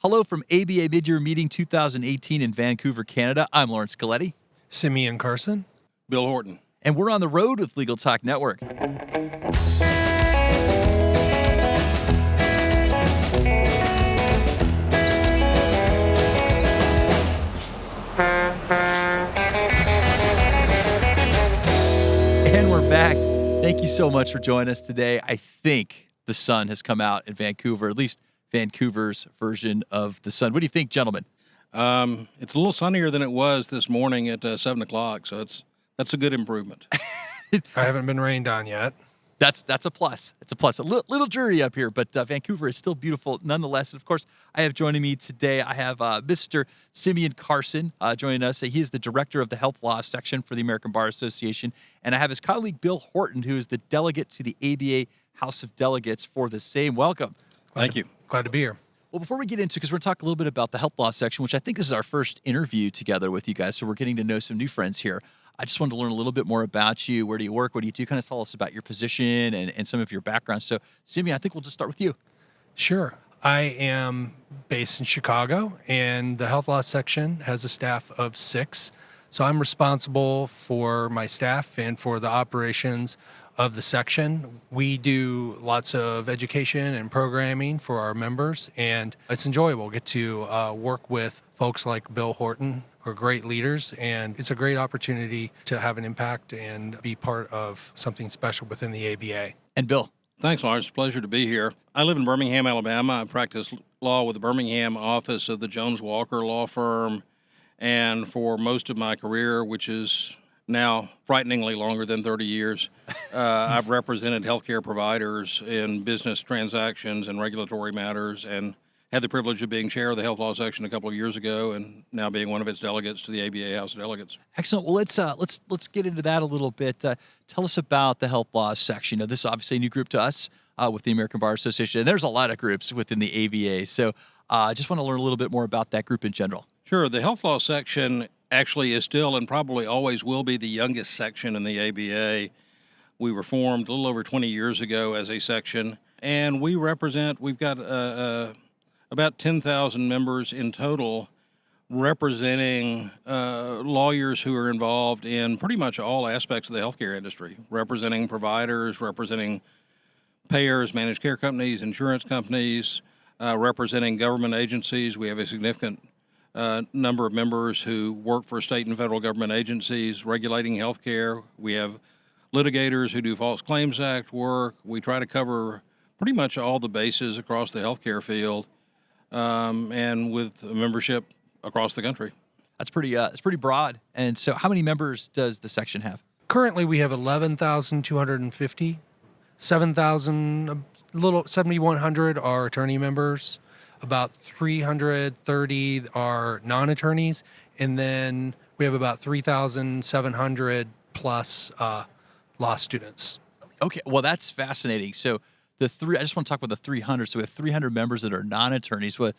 Hello from ABA Midyear Meeting 2018 in Vancouver, Canada. I'm Laurence Colletti. Simeon, Carson. Bill Horton. And we're on the road with Legal Talk Network. And we're back. Thank you so much for joining us today. I think the sun has come out in Vancouver, at least Vancouver's version of the sun. What do you think, gentlemen? It's a little sunnier than it was this morning at 7 o'clock, so that's a good improvement. I haven't been rained on yet. That's a plus. It's a plus. A little dreary up here, but Vancouver is still beautiful nonetheless. And of course, I have joining me today, I have Mr. Simeon Carson joining us. He is the director of the Health Law section for the American Bar Association. And I have his colleague, Bill Horton, who is the delegate to the ABA House of Delegates for the same. Welcome. Thank you. Glad to be here. Well, before we get into, because we're talking a little bit about the Health Law section, which I think this is our first interview together with you guys, so we're getting to know some new friends here. I just wanted to learn a little bit more about you. Where do you work? What do you do? Kind of tell us about your position and some of your background. So, Simeon, I think we'll just start with you. Sure. I am based in Chicago, and the Health Law section has a staff of 6. So I'm responsible for my staff and for the operations of the section. We do lots of education and programming for our members, and it's enjoyable. Get to work with folks like Bill Horton, who are great leaders, and it's a great opportunity to have an impact and be part of something special within the ABA. And Bill. Thanks, Lawrence. It's a pleasure to be here. I live in Birmingham, Alabama. I practice law with the Birmingham office of the Jones Walker Law Firm, and for most of my career, which is now frighteningly longer than 30 years, I've represented healthcare providers in business transactions and regulatory matters, and had the privilege of being chair of the Health Law section a couple of years ago, and now being one of its delegates to the ABA House of Delegates. Excellent. Well, let's get into that a little bit. Tell us about the Health Law section. This is obviously a new group to us with the American Bar Association, and there's a lot of groups within the ABA. So I just want to learn a little bit more about that group in general. Sure. The Health Law section actually is still and probably always will be the youngest section in the ABA. We were formed a little over 20 years ago as a section, and we've got about 10,000 members in total, representing lawyers who are involved in pretty much all aspects of the healthcare industry, representing providers, representing payers, managed care companies, insurance companies, representing government agencies. We have a significant number of members who work for state and federal government agencies regulating healthcare. We have litigators who do False Claims Act work. We try to cover pretty much all the bases across the healthcare field, and with membership across the country. It's pretty broad. And so how many members does the section have? Currently, we have 11,250. 7,100 are attorney members. About 330 are non-attorneys, and then we have about 3,700 plus law students. Okay, well, that's fascinating. So I just want to talk about the 300. So we have 300 members that are non-attorneys. What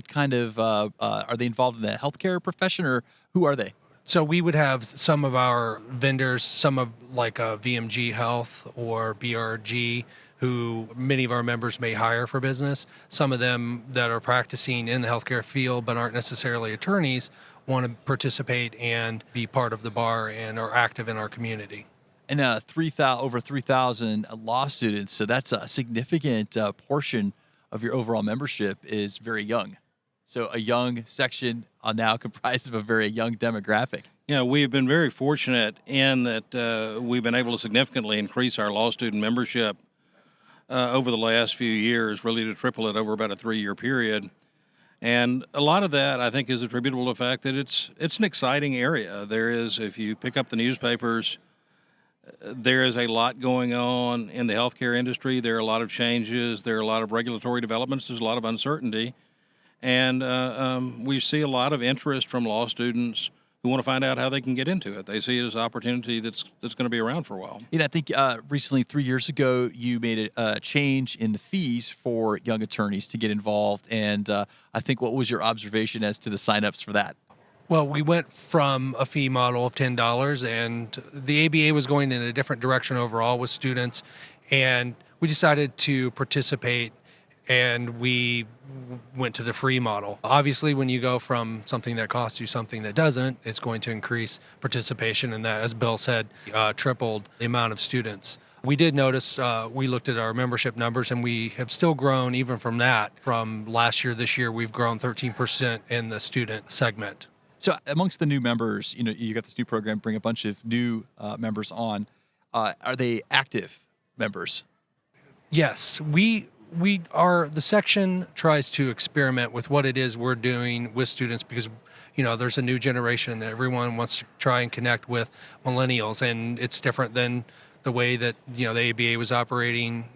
kind of are they involved in the healthcare profession, or who are they? So we would have some of our vendors, some of like VMG Health or BRG, who many of our members may hire for business. Some of them that are practicing in the healthcare field but aren't necessarily attorneys want to participate and be part of the bar and are active in our community. And over 3,000 law students, so that's a significant portion of your overall membership is very young. So a young section now comprised of a very young demographic. Yeah, we've been very fortunate in that we've been able to significantly increase our law student membership over the last few years, really to triple it over about a 3-year period. And a lot of that, I think, is attributable to the fact that it's an exciting area. There is, if you pick up the newspapers, there is a lot going on in the healthcare industry. There are a lot of changes. There are a lot of regulatory developments. There's a lot of uncertainty. And we see a lot of interest from law students who want to find out how they can get into it. They see it as an opportunity that's going to be around for a while. I think recently, 3 years ago, you made a change in the fees for young attorneys to get involved. And I think, what was your observation as to the signups for that? Well, we went from a fee model of $10, and the ABA was going in a different direction overall with students, and we decided to participate and we went to the free model. Obviously, when you go from something that costs you something that doesn't, it's going to increase participation, and that, as Bill said, tripled the amount of students. We did notice, we looked at our membership numbers, and we have still grown even from that. From last year, this year, we've grown 13% in the student segment. So amongst the new members, you got this new program, bring a bunch of new members on. Are they active members? Yes, we are. The section tries to experiment with what it is we're doing with students, because there's a new generation. Everyone wants to try and connect with millennials, and it's different than the way that the ABA was operating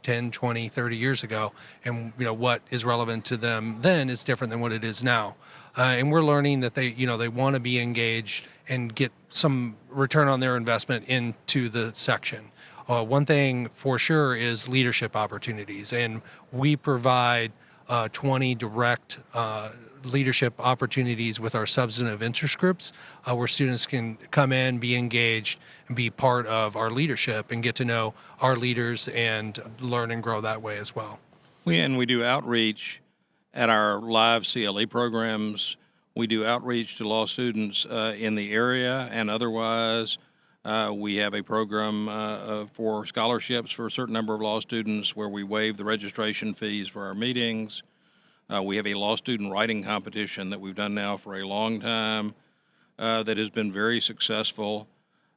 10, 20, 30 years ago, and what is relevant to them then is different than what it is now. And we're learning that they want to be engaged and get some return on their investment into the section. One thing for sure is leadership opportunities, and we provide 20 direct leadership opportunities with our substantive interest groups, where students can come in, be engaged, and be part of our leadership and get to know our leaders and learn and grow that way as well. We do outreach at our live CLE programs. We do outreach to law students in the area and otherwise. We have a program for scholarships for a certain number of law students where we waive the registration fees for our meetings. We have a law student writing competition that we've done now for a long time that has been very successful,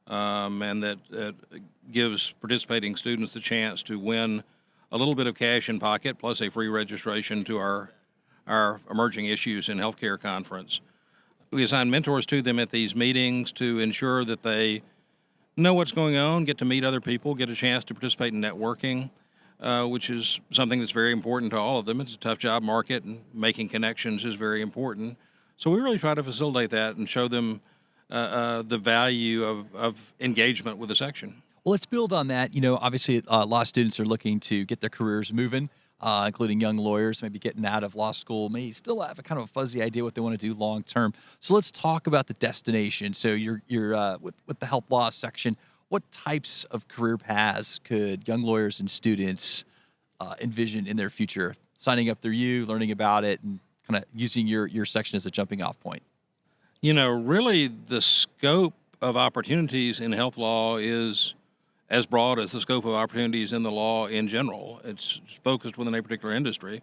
and that gives participating students the chance to win a little bit of cash in pocket plus a free registration to our Emerging Issues in Healthcare conference. We assign mentors to them at these meetings to ensure that they know what's going on, get to meet other people, get a chance to participate in networking, which is something that's very important to all of them. It's a tough job market, and making connections is very important. So we really try to facilitate that and show them the value of engagement with the section. Well, let's build on that. Obviously, law students are looking to get their careers moving, including young lawyers, maybe getting out of law school, may still have a kind of a fuzzy idea what they want to do long term. So let's talk about the destination. So you're with the health law section. What types of career paths could young lawyers and students envision in their future? Signing up through you, learning about it, and kind of using your section as a jumping off point. Really the scope of opportunities in health law is as broad as the scope of opportunities in the law in general. It's focused within a particular industry.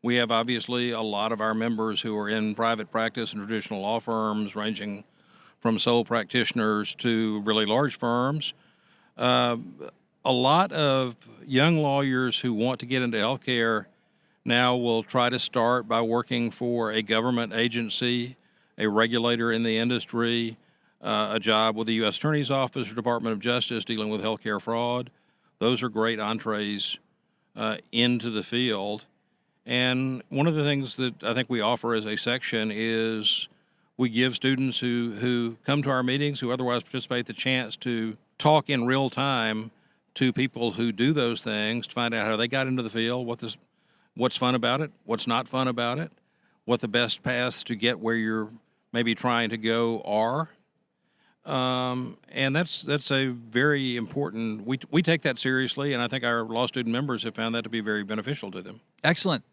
We have obviously a lot of our members who are in private practice and traditional law firms, ranging from sole practitioners to really large firms. A lot of young lawyers who want to get into healthcare now will try to start by working for a government agency, a regulator in the industry, a job with the U.S. Attorney's Office or Department of Justice dealing with healthcare fraud. Those are great entrees into the field. And one of the things that I think we offer as a section is we give students who come to our meetings, who otherwise participate, the chance to talk in real time to people who do those things, to find out how they got into the field, what's fun about it, what's not fun about it, what the best paths to get where you're maybe trying to go are. And that's a very important, we take that seriously, and I think our law student members have found that to be very beneficial to them. Excellent.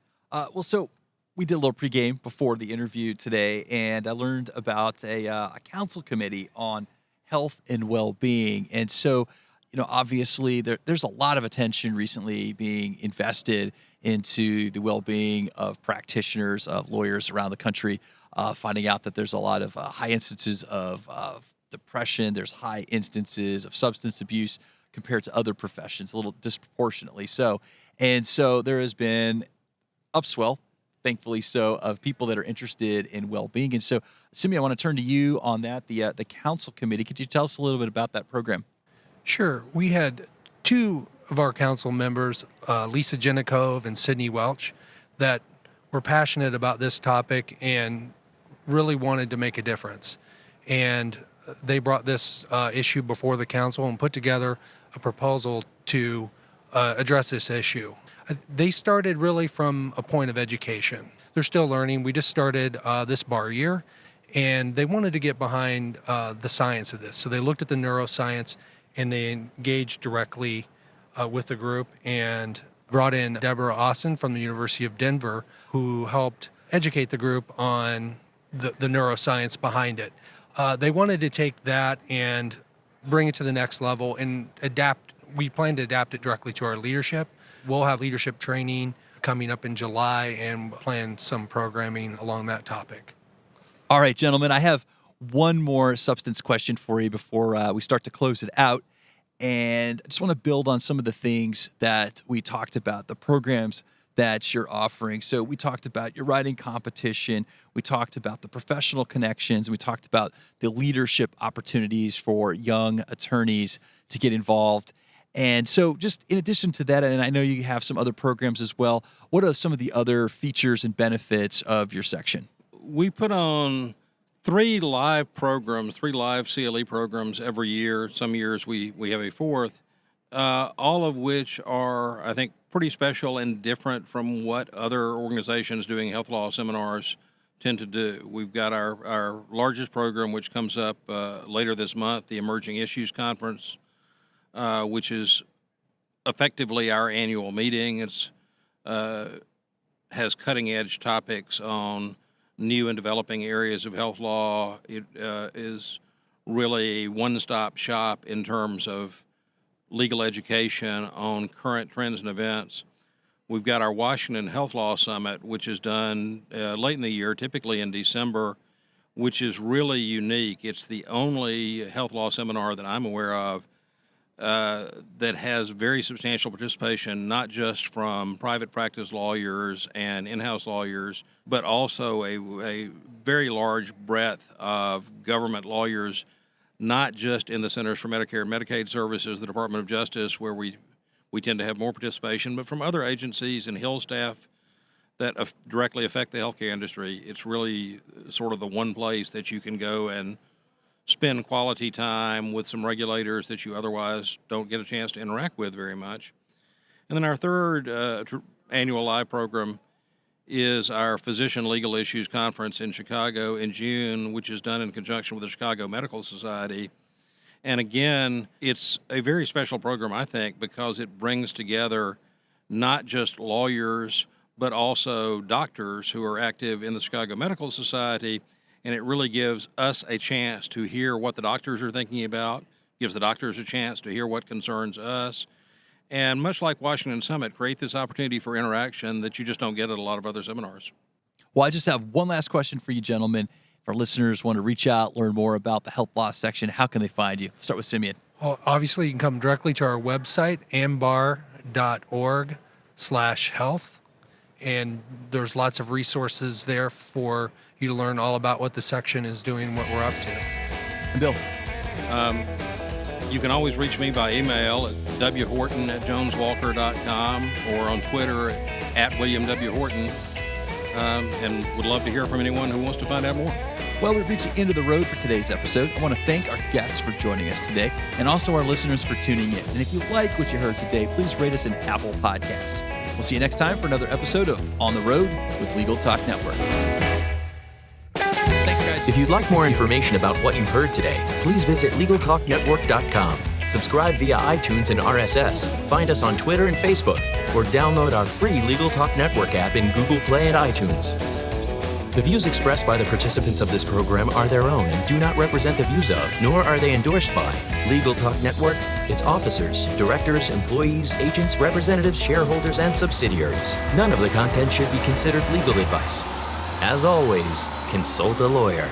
So we did a little pregame before the interview today, and I learned about a council committee on health and well-being. And so, obviously there's a lot of attention recently being invested into the well-being of practitioners, of lawyers around the country, finding out that there's a lot of high instances of depression, there's high instances of substance abuse compared to other professions, a little disproportionately so. And so there has been upswell, thankfully so, of people that are interested in well-being. And so, Simeon, I want to turn to you on that, the council committee. Could you tell us a little bit about that program? Sure. We had two of our council members, Lisa Jenikov and Sydney Welch, that were passionate about this topic and really wanted to make a difference. And they brought this issue before the council and put together a proposal to address this issue. They started really from a point of education. They're still learning. We just started this bar year, and they wanted to get behind the science of this. So they looked at the neuroscience, and they engaged directly with the group and brought in Deborah Austin from the University of Denver, who helped educate the group on the neuroscience behind it. They wanted to take that and bring it to the next level and adapt. We plan to adapt it directly to our leadership. We'll have leadership training coming up in July and plan some programming along that topic. All right, gentlemen, I have one more substance question for you before we start to close it out. And I just want to build on some of the things that we talked about, the programs that you're offering. So we talked about your writing competition. We talked about the professional connections. We talked about the leadership opportunities for young attorneys to get involved. And so just in addition to that, and I know you have some other programs as well, what are some of the other features and benefits of your section? We put on 3 live programs, 3 live CLE programs every year. Some years we have a 4th, all of which are, I think, pretty special and different from what other organizations doing health law seminars tend to do. We've got our largest program, which comes up later this month, the Emerging Issues Conference, which is effectively our annual meeting. It's has cutting-edge topics on new and developing areas of health law. It is really a one-stop shop in terms of legal education on current trends and events. We've got our Washington Health Law Summit, which is done late in the year, typically in December, which is really unique. It's the only health law seminar that I'm aware of that has very substantial participation, not just from private practice lawyers and in-house lawyers, but also a very large breadth of government lawyers, not just in the Centers for Medicare and Medicaid Services, the Department of Justice, where we tend to have more participation, but from other agencies and Hill staff that directly affect the healthcare industry. It's really sort of the one place that you can go and spend quality time with some regulators that you otherwise don't get a chance to interact with very much. And then our third annual live program is our Physician Legal Issues Conference in Chicago in June, which is done in conjunction with the Chicago Medical Society. And again, it's a very special program, I think, because it brings together not just lawyers, but also doctors who are active in the Chicago Medical Society. And it really gives us a chance to hear what the doctors are thinking about, gives the doctors a chance to hear what concerns us. And much like Washington Summit, create this opportunity for interaction that you just don't get at a lot of other seminars. Well, I just have one last question for you, gentlemen. If our listeners want to reach out, learn more about the health law section, how can they find you? Let's start with Simeon. Well, obviously, you can come directly to our website, ambar.org/health. And there's lots of resources there for you to learn all about what the section is doing, what we're up to. And Bill? You can always reach me by email at whorton@joneswalker.com or on Twitter at William W. Horton, and would love to hear from anyone who wants to find out more. Well, we've reached the end of the road for today's episode. I want to thank our guests for joining us today and also our listeners for tuning in. And if you like what you heard today, please rate us an Apple Podcast. We'll see you next time for another episode of On the Road with Legal Talk Network. Thanks, guys. If you'd like more information about what you've heard today, please visit LegalTalkNetwork.com. Subscribe via iTunes and RSS. Find us on Twitter and Facebook, or download our free Legal Talk Network app in Google Play and iTunes. The views expressed by the participants of this program are their own and do not represent the views of, nor are they endorsed by, Legal Talk Network, its officers, directors, employees, agents, representatives, shareholders, and subsidiaries. None of the content should be considered legal advice. As always, consult a lawyer.